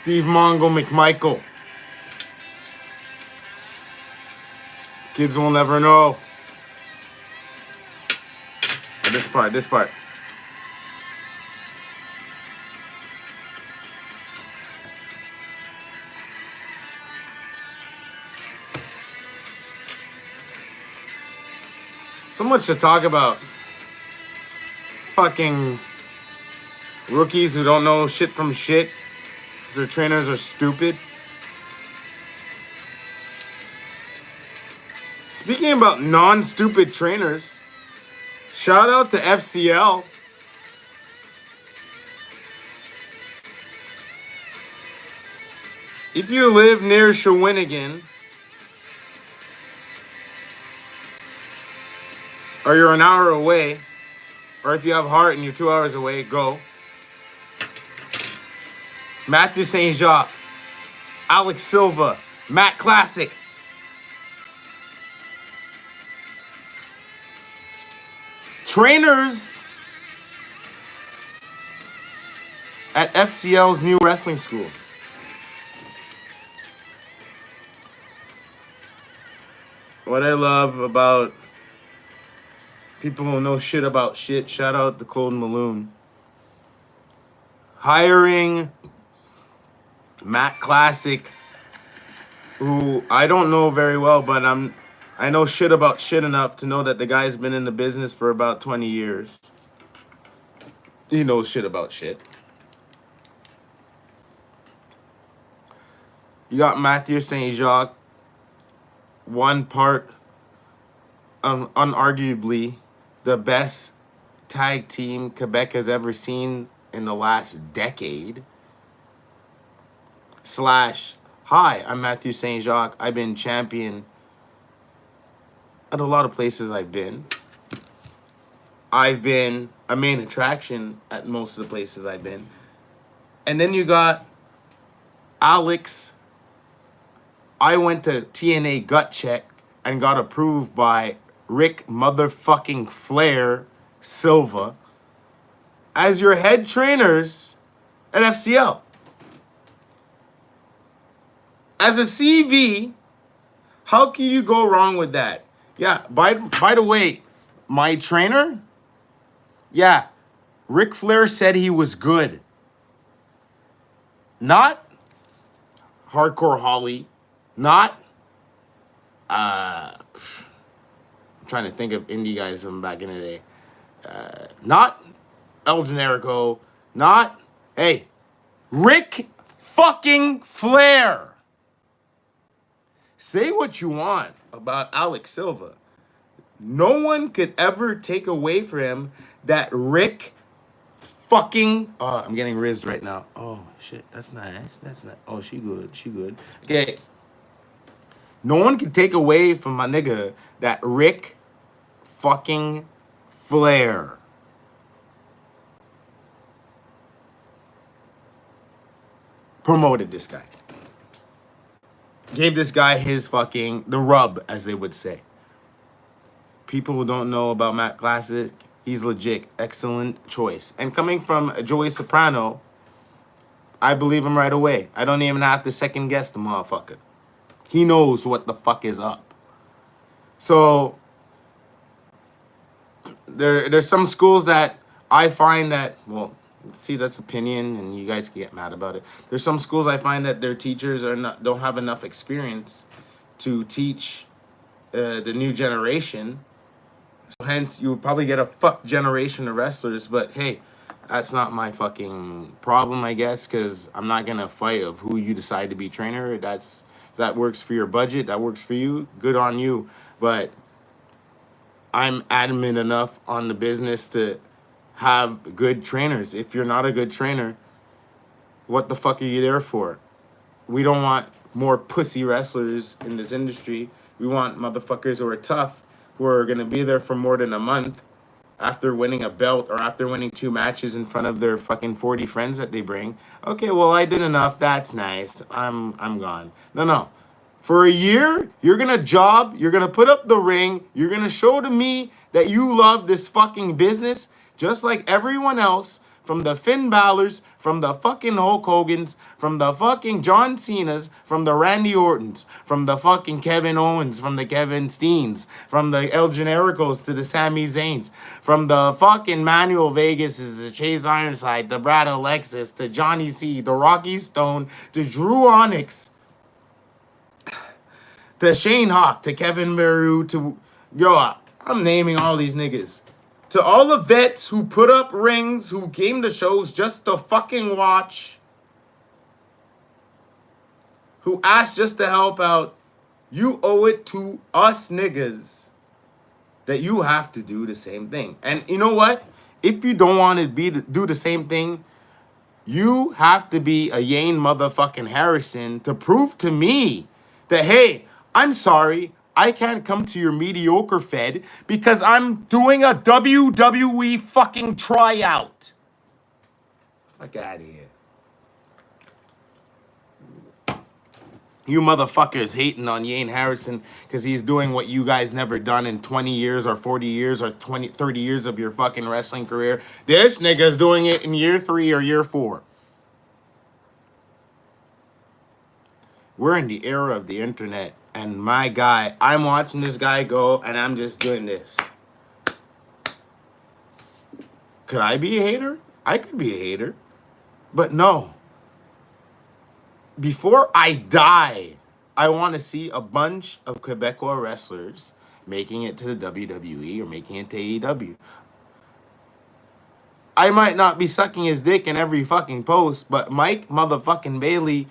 Steve Mongo McMichael. Kids will never know. This part. So much to talk about. Fucking rookies who don't know shit from shit. Their trainers are stupid. Speaking about non-stupid trainers, shout out to FCL. If you live near Shawinigan, or you're an hour away, or if you have heart and you're 2 hours away, go. Matthew St. Jacques, Alex Silva, Matt Classic. Trainers at FCL's new wrestling school. What I love about people who know shit about shit, shout out to Cold Maloon. Hiring Matt Classic, who I don't know very well, but I know shit about shit enough to know that the guy's been in the business for about 20 years. He knows shit about shit. You got Matthew St. Jacques, one part, unarguably, the best tag team Quebec has ever seen in the last decade. / hi, I'm Matthew St. Jacques. I've been champion at a lot of places I've been. I've been a main attraction at most of the places I've been. And then you got Alex. I went to TNA gut check and got approved by Rick motherfucking Flair Silva as your head trainers at FCL. As a CV, how can you go wrong with that? Yeah, by the way, my trainer, yeah, Ric Flair said he was good. Not Hardcore Holly, not, I'm trying to think of indie guys from back in the day. Not El Generico, not, hey, Ric fucking Flair. Say what you want about Alex Silva. No one could ever take away from him that Rick fucking... Oh, I'm getting rizzed right now. Oh, shit. That's nice. That's nice. Oh, she good. Okay. No one can take away from my nigga that Rick fucking Flair promoted this guy. Gave this guy his fucking, the rub, as they would say. People who don't know about Matt Classic, he's legit. Excellent choice. And coming from Joey Soprano, I believe him right away. I don't even have to second guess the motherfucker. He knows what the fuck is up. So, there's some schools that I find that, well, see, that's opinion, and you guys can get mad about it. There's some schools I find that their teachers don't have enough experience to teach the new generation. So hence, you would probably get a fuck generation of wrestlers. But hey, that's not my fucking problem, I guess, because I'm not gonna fight of who you decide to be trainer. That works for your budget. That works for you. Good on you. But I'm adamant enough on the business to have good trainers. If you're not a good trainer, what the fuck are you there for? We don't want more pussy wrestlers in this industry. We want motherfuckers who are tough, who are going to be there for more than a month after winning a belt or after winning 2 matches in front of their fucking 40 friends that they bring. Okay, well, I did enough. That's nice. I'm gone. No. For a year, you're going to job. You're going to put up the ring. You're going to show to me that you love this fucking business just like everyone else from the Finn Balor's, from the fucking Hulk Hogan's, from the fucking John Cena's, from the Randy Orton's, from the fucking Kevin Owens, from the Kevin Steens, from the El Genericos to the Sami Zayns, from the fucking Manuel Vegas's, the Chase Ironside, the Brad Alekxis, to Johnny C, the Rocky Stone, to Drew Onyx, to Shane Hawk, to Kevin Meru, to yo, I'm naming all these niggas. To all the vets who put up rings, who came to shows just to fucking watch, who asked just to help out, you owe it to us niggas that you have to do the same thing. And you know what? If you don't want to do the same thing, you have to be a Yane motherfucking Harrison to prove to me that, hey, I'm sorry, I can't come to your mediocre fed because I'm doing a WWE fucking tryout. Fuck out of here. You motherfuckers hating on Yane Harrison because he's doing what you guys never done in 20 years or 40 years or 20, 30 years of your fucking wrestling career. This nigga's doing it in year 3 or year 4. We're in the era of the internet. And my guy, I'm watching this guy go and I'm just doing this. Could I be a hater? I could be a hater. But no. Before I die, I want to see a bunch of Quebecois wrestlers making it to the WWE or making it to AEW. I might not be sucking his dick in every fucking post, but Mike motherfucking Bailey,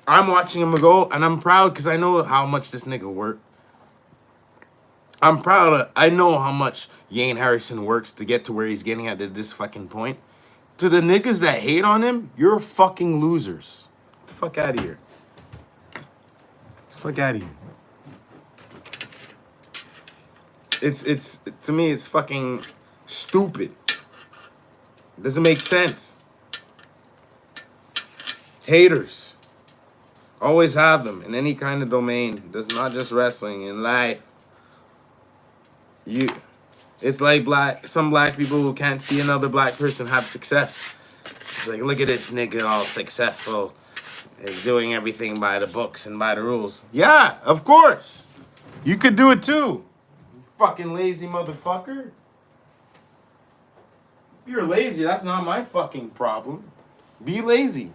I'm watching him go, and I'm proud because I know how much this nigga worked. I'm proud I know how much Yane Harrison works to get to where he's getting at this fucking point. To the niggas that hate on him, you're fucking losers. Get the fuck out of here. Get the fuck out of here. It's to me, it's fucking stupid. It doesn't make sense. Haters. Always have them in any kind of domain. That's not just wrestling, in life. It's like some black people who can't see another black person have success. It's like, look at this nigga all successful. He's doing everything by the books and by the rules. Yeah, of course. You could do it too. You fucking lazy motherfucker. If you're lazy, that's not my fucking problem. Be lazy.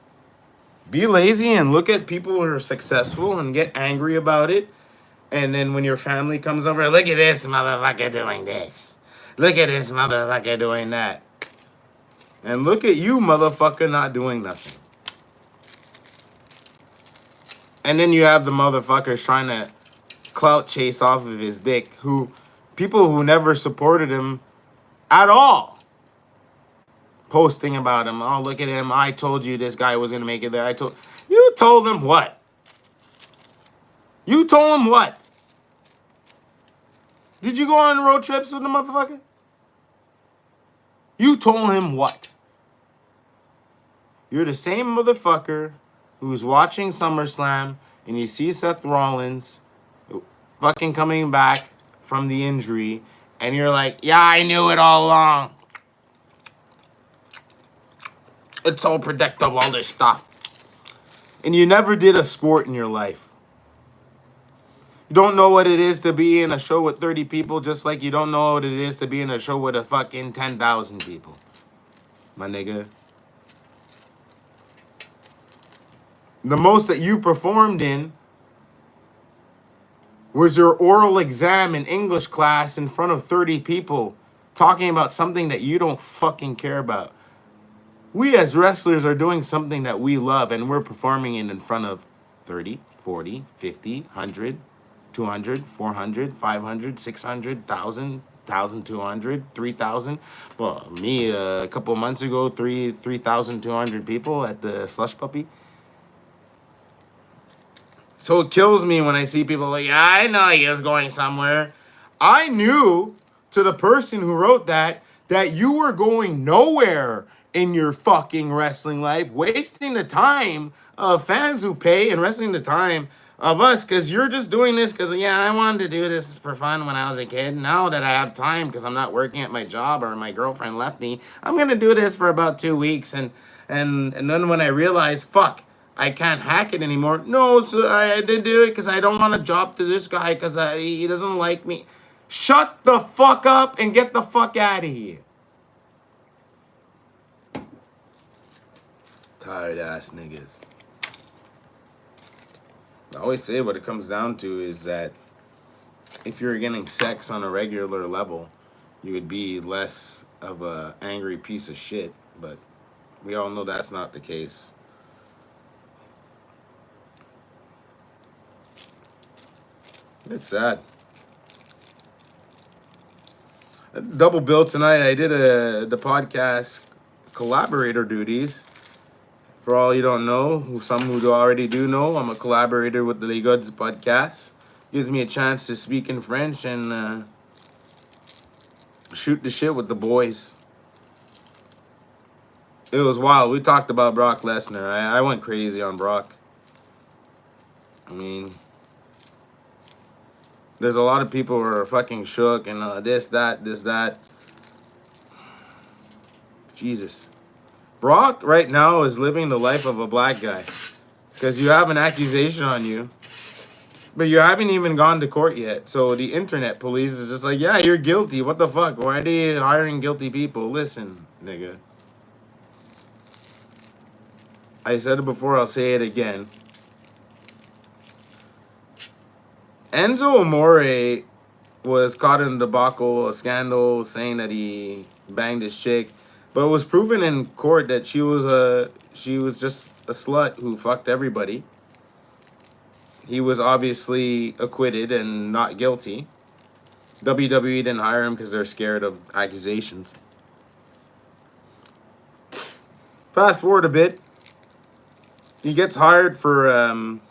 Be lazy and look at people who are successful and get angry about it. And then when your family comes over, look at this motherfucker doing this. Look at this motherfucker doing that. And look at you, motherfucker, not doing nothing. And then you have the motherfuckers trying to clout chase off of his dick, people who never supported him at all. Posting about him. Oh, look at him. I told you this guy was going to make it there. You told him what? You told him what? Did you go on road trips with the motherfucker? You told him what? You're the same motherfucker who's watching SummerSlam and you see Seth Rollins fucking coming back from the injury and you're like, yeah, I knew it all along. It's all predictable, all this stuff. And you never did a sport in your life. You don't know what it is to be in a show with 30 people, just like you don't know what it is to be in a show with a fucking 10,000 people. My nigga. The most that you performed in was your oral exam in English class in front of 30 people, talking about something that you don't fucking care about. We as wrestlers are doing something that we love, and we're performing it in front of 30, 40, 50, 100, 200, 400, 500, 600, 1,000, 1,200, 3,000. Well, me a couple months ago, 3,200 people at the Slush Puppy. So it kills me when I see people like, yeah, I know he was going somewhere. I knew to the person who wrote that you were going nowhere in your fucking wrestling life, wasting the time of fans who pay and wasting the time of us, because you're just doing this because, yeah, I wanted to do this for fun when I was a kid. Now that I have time because I'm not working at my job or my girlfriend left me, I'm going to do this for about 2 weeks. And then when I realize, fuck, I can't hack it anymore. No, so I did do it because I don't want to job to this guy because he doesn't like me. Shut the fuck up and get the fuck out of here. Tired ass niggas. I always say what it comes down to is that if you're getting sex on a regular level, you would be less of a angry piece of shit. But we all know that's not the case. It's sad. Double bill tonight. I did the podcast collaborator duties. For all you don't know, some who already do know, I'm a collaborator with the Les Goods podcast. Gives me a chance to speak in French and shoot the shit with the boys. It was wild. We talked about Brock Lesnar. I went crazy on Brock. I mean, there's a lot of people who are fucking shook and this, that. Jesus. Brock right now is living the life of a black guy. Because you have an accusation on you. But you haven't even gone to court yet. So the internet police is just like, yeah, you're guilty. What the fuck? Why are you hiring guilty people? Listen, nigga. I said it before, I'll say it again. Enzo Amore was caught in a debacle, a scandal, saying that he banged his chick. But it was proven in court that she was just a slut who fucked everybody. He was obviously acquitted and not guilty. WWE didn't hire him because they're scared of accusations. Fast forward a bit. He gets hired for a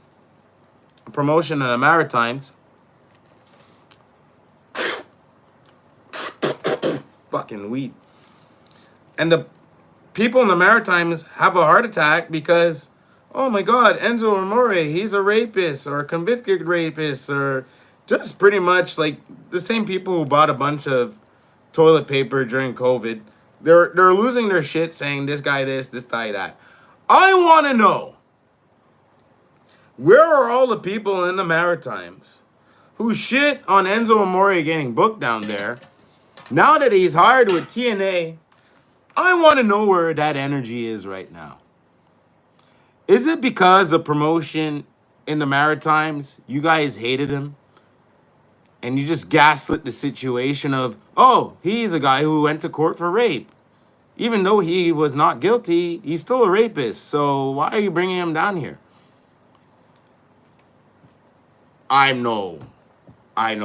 promotion in the Maritimes. Fucking weed. And the people in the Maritimes have a heart attack because, oh my God, Enzo Amore, he's a rapist or a convicted rapist or just pretty much like the same people who bought a bunch of toilet paper during COVID. They're losing their shit saying this guy this guy that. I want to know, where are all the people in the Maritimes who shit on Enzo Amore getting booked down there? Now that he's hired with TNA, I want to know where that energy is right now. Is it because of promotion in the Maritimes? You guys hated him? And you just gaslit the situation of, oh, he's a guy who went to court for rape. Even though he was not guilty, he's still a rapist. So why are you bringing him down here? I know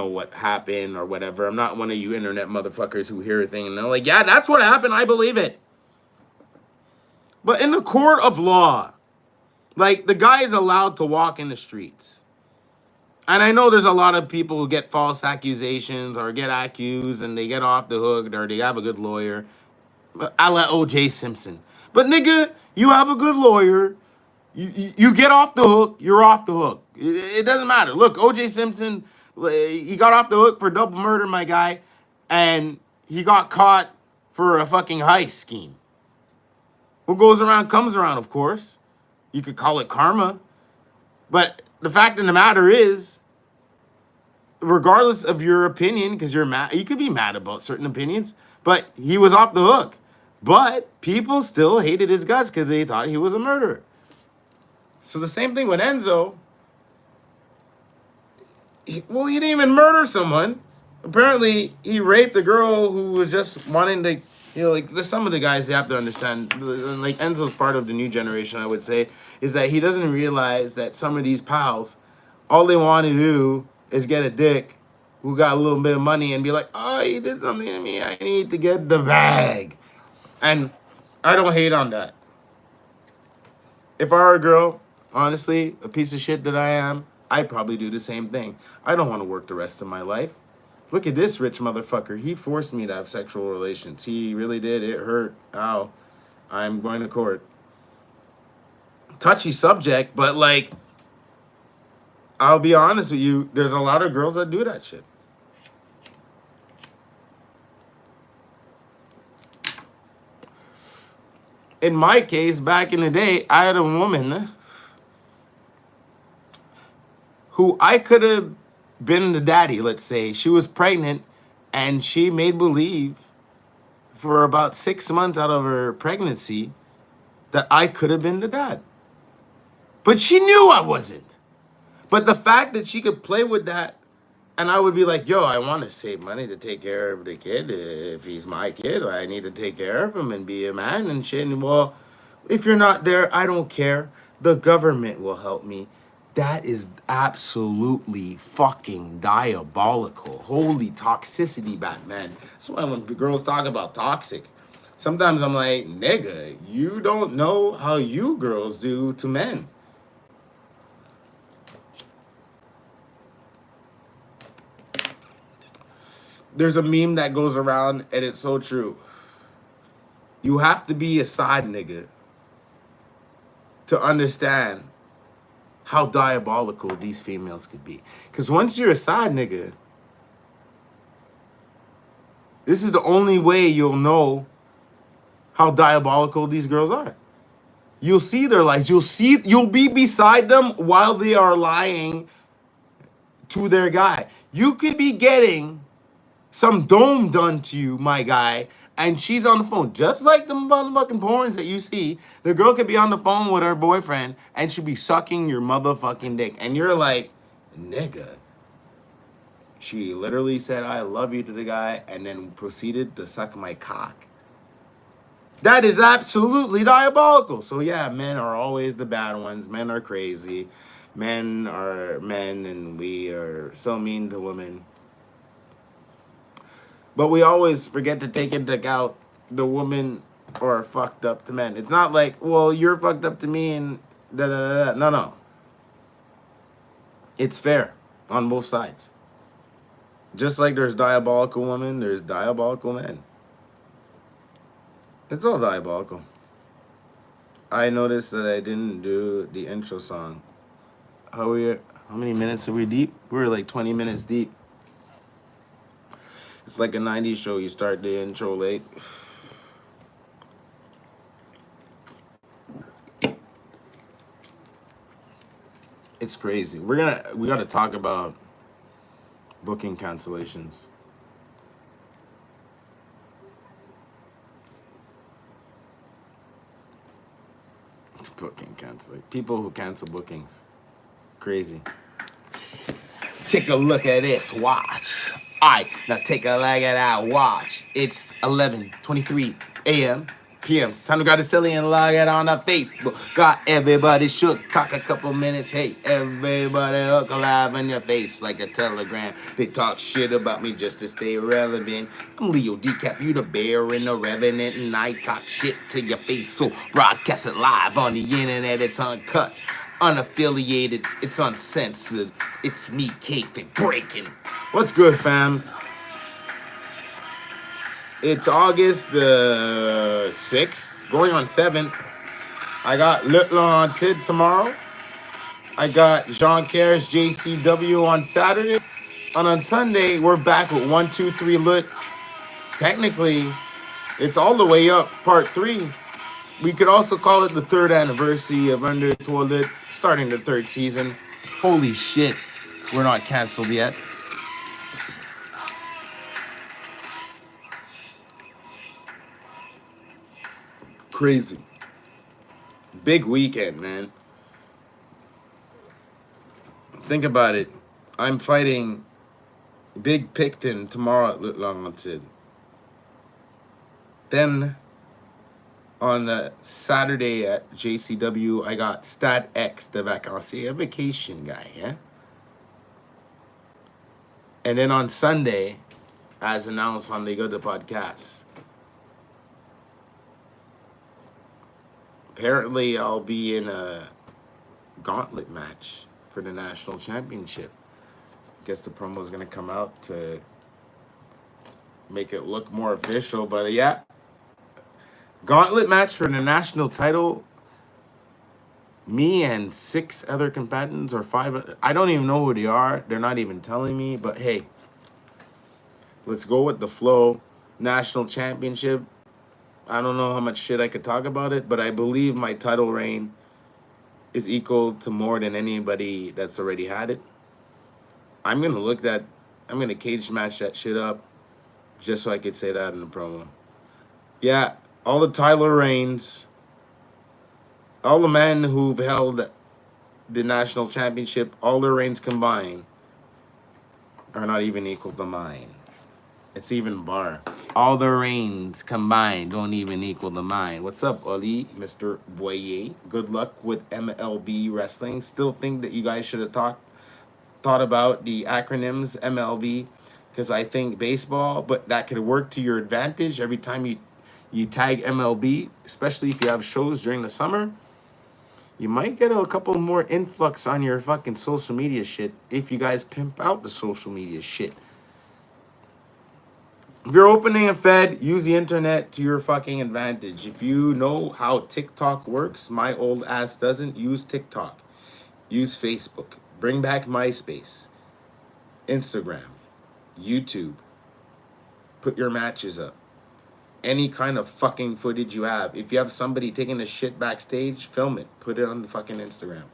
what happened or whatever. I'm not one of you internet motherfuckers who hear a thing and they're like, yeah, that's what happened. I believe it. But in the court of law, like, the guy is allowed to walk in the streets. And I know there's a lot of people who get false accusations or get accused and they get off the hook or they have a good lawyer. A la O.J. Simpson. But nigga, you have a good lawyer. You get off the hook, you're off the hook. It doesn't matter. Look, O.J. Simpson, he got off the hook for double murder, my guy. And he got caught for a fucking heist scheme. What goes around comes around, of course. You could call it karma. But the fact of the matter is, regardless of your opinion, because you're mad, you could be mad about certain opinions, but he was off the hook. But people still hated his guts because they thought he was a murderer. So the same thing with Enzo. He didn't even murder someone. Apparently, he raped a girl who was just wanting to, like, there's some of the guys you have to understand, like Enzo's part of the new generation, I would say, is that he doesn't realize that some of these pals, all they want to do is get a dick who got a little bit of money and be like, oh, he did something to me, I need to get the bag. And I don't hate on that. If I were a girl, honestly, a piece of shit that I am, I'd probably do the same thing. I don't want to work the rest of my life. Look at this rich motherfucker. He forced me to have sexual relations. He really did. It hurt. Ow. I'm going to court. Touchy subject, but like, I'll be honest with you, there's a lot of girls that do that shit. In my case, back in the day, I had a woman who I could have been the daddy, let's say. She was pregnant and she made believe for about 6 months out of her pregnancy that I could have been the dad. But she knew I wasn't. But the fact that she could play with that, and I would be like, yo, I want to save money to take care of the kid. If he's my kid, I need to take care of him and be a man and shit. And well, if you're not there, I don't care. The government will help me. That is absolutely fucking diabolical. Holy toxicity, Batman. That's why when girls talk about toxic, sometimes I'm like, nigga, you don't know how you girls do to men. There's a meme that goes around, and it's so true. You have to be a side nigga to understand how diabolical these females could be. Because once you're a side nigga, this is the only way you'll know how diabolical these girls are. You'll see their lies. You'll be beside them while they are lying to their guy. You could be getting some dome done to you, my guy, and she's on the phone. Just like the motherfucking porns that you see, the girl could be on the phone with her boyfriend and she'd be sucking your motherfucking dick. And you're like, nigga. She literally said, I love you to the guy and then proceeded to suck my cock. That is absolutely diabolical. So yeah, men are always the bad ones. Men are crazy. Men are men and we are so mean to women. But we always forget to take into account the women are fucked up to men. It's not like, well, you're fucked up to me and da da da da. No. It's fair on both sides. Just like there's diabolical women, there's diabolical men. It's all diabolical. I noticed that I didn't do the intro song. How many minutes are we deep? We're like 20 minutes deep. It's like a 90s show. You start the intro late. It's crazy. We gotta talk about booking cancellations. Booking cancel. People who cancel bookings. Crazy. Take a look at this watch. Alright, now take a look at that watch. It's 11:23 a.m. p.m. Time to grab the silly and log it on the Facebook. Got everybody shook. Talk a couple minutes. Hey, everybody hook alive in your face like a telegram. They talk shit about me just to stay relevant. I'm Leo Decap, you the bear and the revenant, and I talk shit to your face. So broadcast it live on the internet. It's uncut, unaffiliated, it's uncensored. It's me, Kayfabe, Breakin. What's good, fam? It's August the 6th, going on 7th. I got Le Haunted tomorrow. I got Jean Care's JCW on Saturday. And on Sunday, we're back with 1, 2, 3 Lit. Technically, it's all the way up, part 3. We could also call it the 3rd anniversary of Under Toilet, starting the 3rd season. Holy shit, we're not canceled yet. Crazy. Big weekend, man. Think about it. I'm fighting Big Picton tomorrow at Le Haunted. Then on Saturday at JCW, I got Stat X de Vacances, a vacation guy, yeah? And then on Sunday, as announced on the Good Podcast, apparently I'll be in a gauntlet match for the national championship. Guess the promo is going to come out to make it look more official, but yeah. Gauntlet match for the national title. Me and 6 other combatants or 5. I don't even know who they are. They're not even telling me. But hey, let's go with the flow. National championship. I don't know how much shit I could talk about it, but I believe my title reign is equal to more than anybody that's already had it. I'm gonna look that. I'm gonna cage match that shit up just so I could say that in the promo. Yeah, all the Tyler Reigns, all the men who've held the national championship, all their reigns combined, are not even equal to mine. It's even bar. All the reigns combined don't even equal to mine. What's up, Oli, Mr. Boyer? Good luck with MLB wrestling. Still think that you guys should have thought about the acronyms MLB, because I think baseball, but that could work to your advantage every time you tag MLB, especially if you have shows during the summer. You might get a couple more influx on your fucking social media shit if you guys pimp out the social media shit. If you're opening a Fed, use the internet to your fucking advantage. If you know how TikTok works, my old ass doesn't. Use TikTok. Use Facebook. Bring back MySpace. Instagram. YouTube. Put your matches up. Any kind of fucking footage you have. If you have somebody taking a shit backstage, film it. Put it on the fucking Instagram.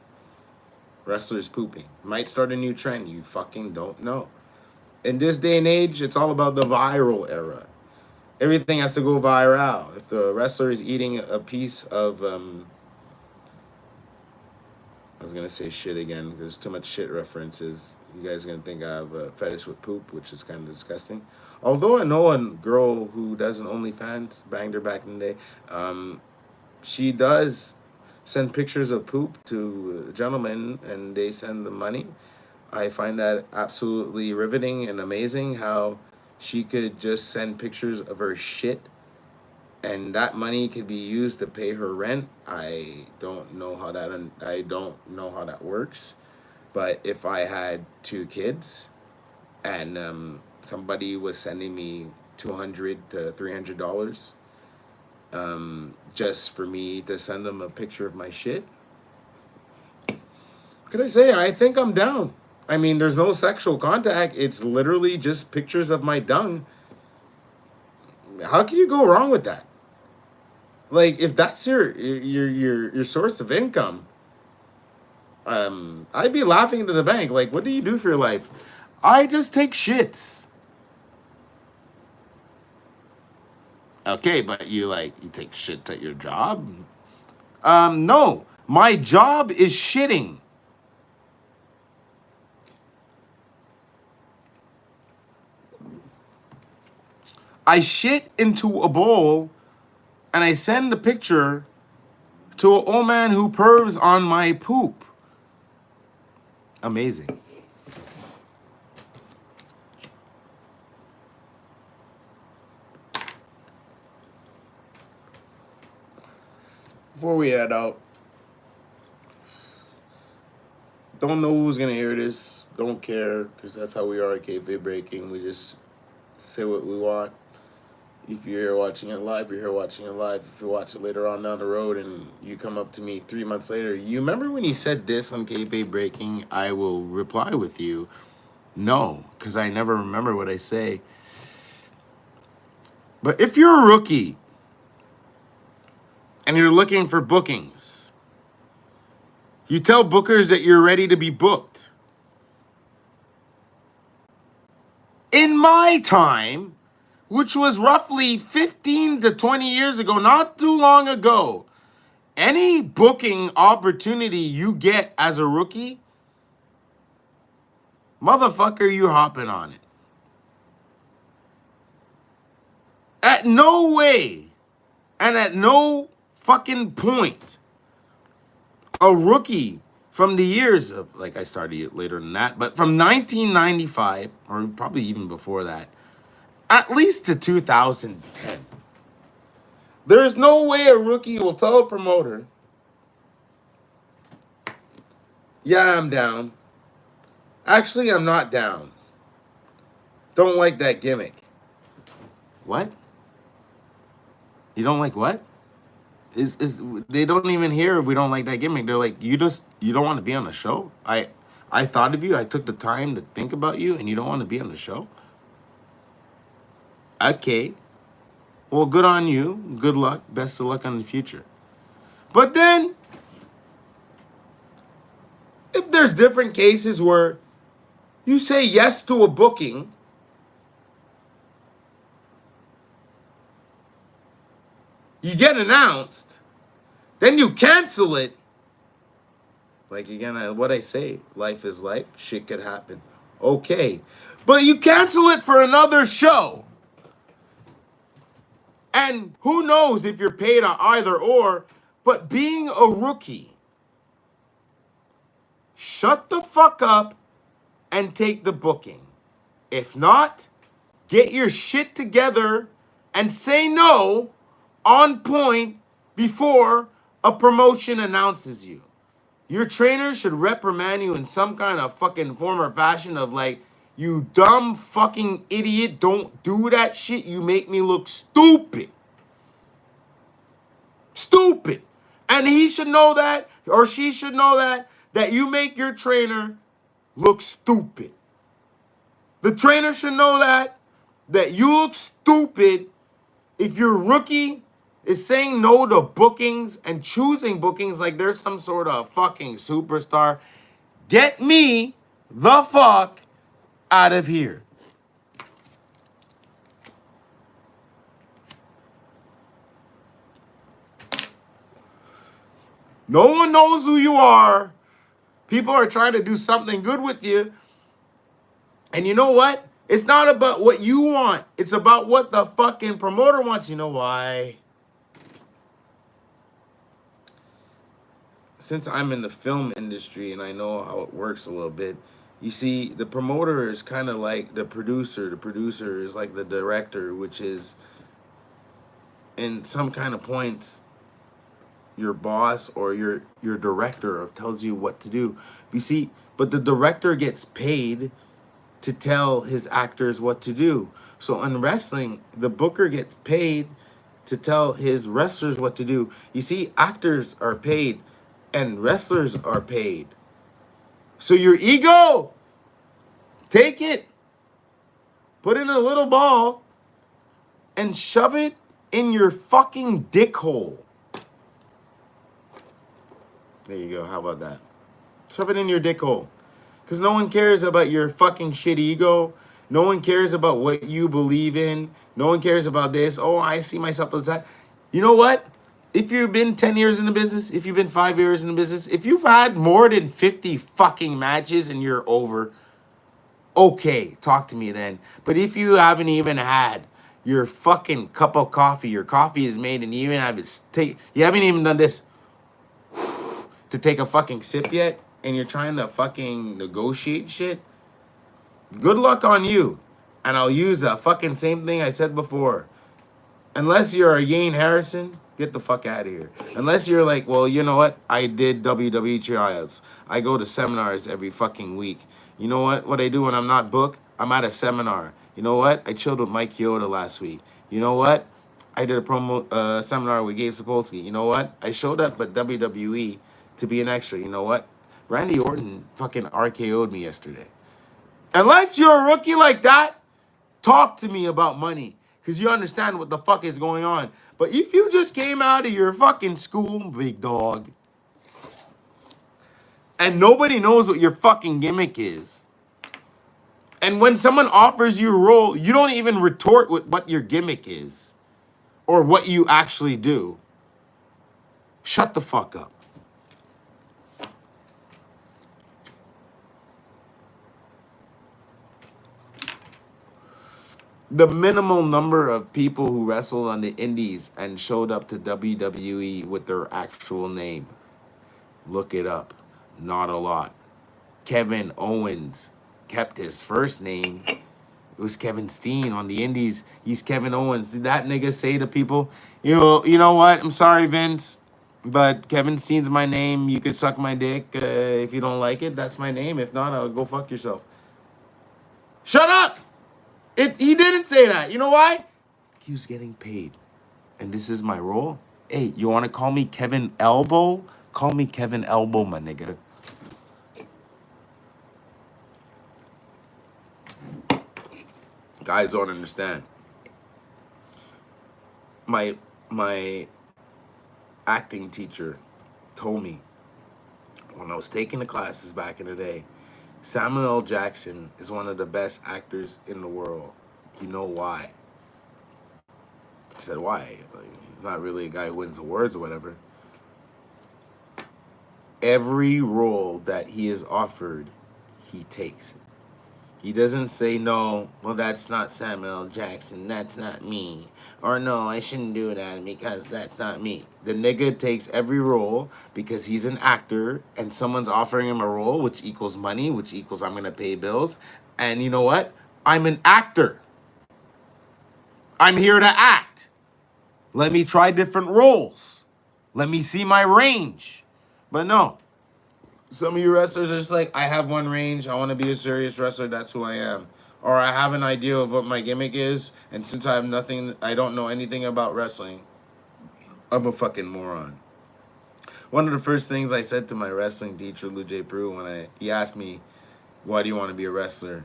Wrestlers pooping. Might start a new trend. You fucking don't know. In this day and age, it's all about the viral era. Everything has to go viral. If the wrestler is eating a piece of, I was going to say shit again. There's too much shit references. You guys are going to think I have a fetish with poop, which is kind of disgusting. Although I know a girl who does an OnlyFans, banged her back in the day. She does send pictures of poop to gentlemen, and they send the money. I find that absolutely riveting and amazing how she could just send pictures of her shit and that money could be used to pay her rent. I don't know how that works. But if I had 2 kids and somebody was sending me $200 to $300 just for me to send them a picture of my shit, what could I say? I think I'm down. I mean, there's no sexual contact. It's literally just pictures of my dung. How can you go wrong with that? Like, if that's your source of income, I'd be laughing to the bank. Like, what do you do for your life? I just take shits. Okay, but you take shits at your job? No. My job is shitting. I shit into a bowl and I send the picture to an old man who pervs on my poop. Amazing. Before we head out, don't know who's gonna hear this. Don't care, because that's how we are at Kayfabe Breaking. We just say what we want. If you're here watching it live, you're here watching it live. If you watch it later on down the road and you come up to me 3 months later, you remember when you said this on Kayfabe Breaking? I will reply with you, no, because I never remember what I say. But if you're a rookie and you're looking for bookings, you tell bookers that you're ready to be booked. In my time, which was roughly 15 to 20 years ago, not too long ago, any booking opportunity you get as a rookie, motherfucker, you're hopping on it. At no way and at no fucking point, a rookie from the years of, like, I started later than that, but from 1995, or probably even before that, at least to 2010, there's no way a rookie will tell a promoter, yeah, I'm down. Actually, I'm not down. Don't like that gimmick. What? You don't like what? Is they don't even hear if we don't like that gimmick. They're like, you don't want to be on the show. I thought of you. I took the time to think about you, and you don't want to be on the show. Okay, well, good on you. Good luck. Best of luck on the future. But then, if there's different cases where you say yes to a booking, you get announced, then you cancel it. Like again, what I say, life is life. Shit could happen. Okay. But you cancel it for another show. And who knows if you're paid on either or, but being a rookie, shut the fuck up and take the booking. If not, get your shit together and say no on point before a promotion announces you. Your trainer should reprimand you in some kind of fucking form or fashion of like, you dumb fucking idiot, don't do that shit. You make me look stupid. Stupid. And he should know that, or she should know that you make your trainer look stupid. The trainer should know that you look stupid if your rookie is saying no to bookings and choosing bookings like there's some sort of fucking superstar. Get me the fuck out of here. No one knows who you are. People are trying to do something good with you. And you know what? It's not about what you want. It's about what the fucking promoter wants. You know why? Since I'm in the film industry and I know how it works a little bit, you see, the promoter is kind of like the producer. The producer is like the director, which is, in some kind of points, your boss or your director tells you what to do. You see, but the director gets paid to tell his actors what to do. So in wrestling, the booker gets paid to tell his wrestlers what to do. You see, actors are paid and wrestlers are paid. So your ego, take it, put it in a little ball, and shove it in your fucking dick hole. There you go. How about that? Shove it in your dick hole. Because no one cares about your fucking shit ego. No one cares about what you believe in. No one cares about this. Oh, I see myself as that. You know what? If you've been 10 years in the business, if you've been 5 years in the business, if you've had more than 50 fucking matches and you're over, okay, talk to me then. But if you haven't even had your fucking cup of coffee, your coffee is made and you haven't even done this to take a fucking sip yet, and you're trying to fucking negotiate shit, good luck on you. And I'll use the fucking same thing I said before. Unless you're a Yane Harrison, get the fuck out of here. Unless you're like, well, you know what? I did WWE tryouts. I go to seminars every fucking week. You know what? What I do when I'm not booked? I'm at a seminar. You know what? I chilled with Mike Chioda last week. You know what? I did a promo seminar with Gabe Sapolsky. You know what? I showed up at WWE to be an extra. You know what? Randy Orton fucking RKO'd me yesterday. Unless you're a rookie like that, talk to me about money. Because you understand what the fuck is going on. But if you just came out of your fucking school, big dog, and nobody knows what your fucking gimmick is, and when someone offers you a role, you don't even retort with what your gimmick is or what you actually do, shut the fuck up. The minimal number of people who wrestled on the indies and showed up to WWE with their actual name, look it up. Not a lot. Kevin Owens kept his first name. It was Kevin Steen on the indies. He's Kevin Owens. Did that nigga say to people, you know what? I'm sorry, Vince, but Kevin Steen's my name. You could suck my dick if you don't like it. That's my name. If not, I'll go fuck yourself. Shut up! He didn't say that. You know why? He was getting paid. And this is my role. Hey, you want to call me Kevin Elbow? Call me Kevin Elbow, my nigga. Guys don't understand. My acting teacher told me when I was taking the classes back in the day, Samuel L. Jackson is one of the best actors in the world. You know why? I said, why? Like, he's not really a guy who wins awards or whatever. Every role that he is offered, he takes it. He doesn't say, no, well, that's not Samuel L. Jackson, that's not me. Or, no, I shouldn't do that because that's not me. The nigga takes every role because he's an actor and someone's offering him a role, which equals money, which equals I'm going to pay bills. And you know what? I'm an actor. I'm here to act. Let me try different roles. Let me see my range. But no. Some of you wrestlers are just like, I have one range. I want to be a serious wrestler. That's who I am. Or I have an idea of what my gimmick is. And since I have nothing, I don't know anything about wrestling, I'm a fucking moron. One of the first things I said to my wrestling teacher, Lou J. Prue, when he asked me, why do you want to be a wrestler?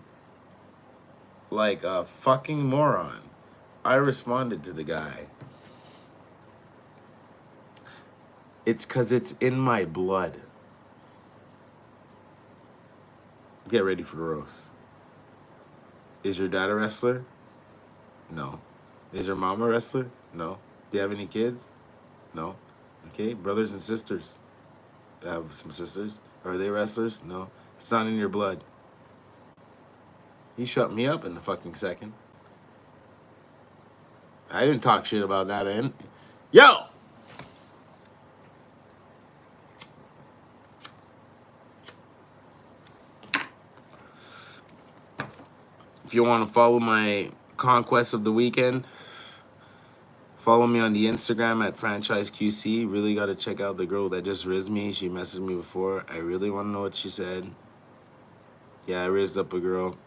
Like a fucking moron. I responded to the guy. It's because it's in my blood. Get ready for the roast. Is your dad a wrestler? No. Is your mom a wrestler? No. Do you have any kids? No. Okay, brothers and sisters. I have some sisters. Are they wrestlers? No. It's not in your blood. He shut me up in the fucking second. I didn't talk shit about that end. Yo! If you want to follow my conquest of the weekend, follow me on the Instagram at FranchiseQC. Really got to check out the girl that just rizzed me. She messaged me before. I really want to know what she said. Yeah, I rizzed up a girl.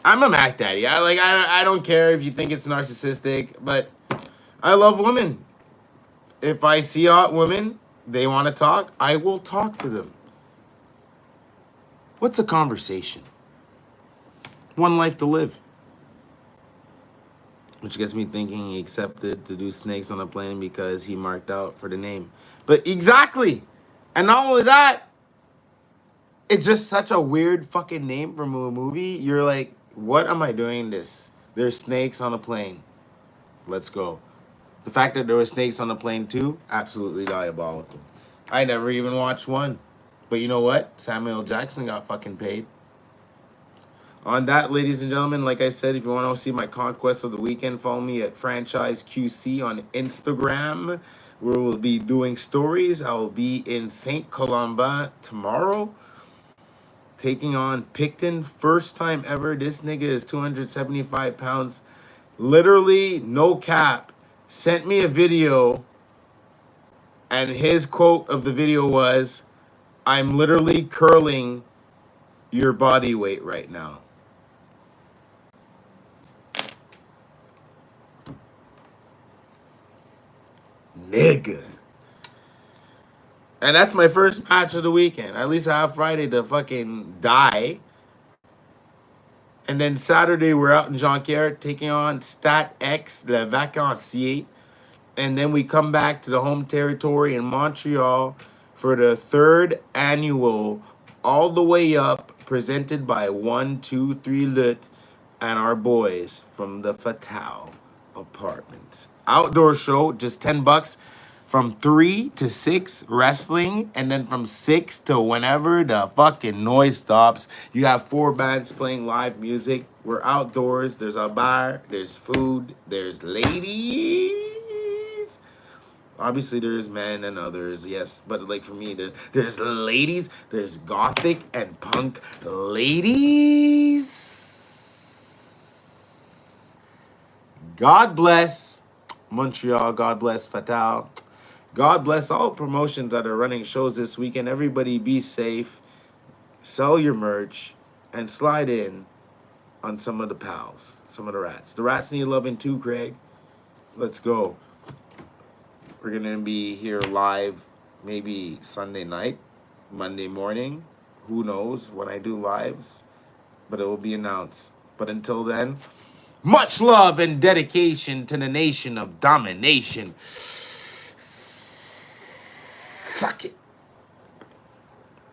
I'm a Mac Daddy. I don't care if you think it's narcissistic, but I love women. If I see hot women, they want to talk, I will talk to them. What's a conversation? One life to live. Which gets me thinking he accepted to do snakes on a plane because he marked out for the name. But exactly. And not only that, it's just such a weird fucking name from a movie. You're like, what am I doing this? There's snakes on a plane. Let's go. The fact that there were snakes on the plane too, absolutely diabolical. I never even watched one. But you know what? Samuel L. Jackson got fucking paid. On that, ladies and gentlemen, like I said, if you want to see my conquest of the weekend, follow me at FranchiseQC on Instagram, where we'll be doing stories. I will be in St. Columba tomorrow, taking on Picton. First time ever. This nigga is 275 pounds. Literally, no cap. Sent me a video, and his quote of the video was, I'm literally curling your body weight right now. Nigga. And that's my first match of the weekend. At least I have Friday to fucking die. And then Saturday, we're out in Jonquière taking on Stat X, Le Vacancier. And then we come back to the home territory in Montreal for the third annual All the Way Up, presented by 123 Lut and our boys from the Fatale Apartments. Outdoor show, just $10 from 3 to 6 wrestling, and then from 6 to whenever the fucking noise stops. You have 4 bands playing live music. We're outdoors. There's a bar, there's food, there's ladies. Obviously, there's men and others, yes. But like for me, there's ladies, there's gothic and punk ladies. God bless Montreal. God bless Fatale. God bless all promotions that are running shows this weekend. Everybody be safe. Sell your merch and slide in on some of the pals, some of the rats. The rats need loving too, Craig. Let's go. We're going to be here live maybe Sunday night, Monday morning. Who knows when I do lives, but it will be announced. But until then, much love and dedication to the nation of domination. Suck it.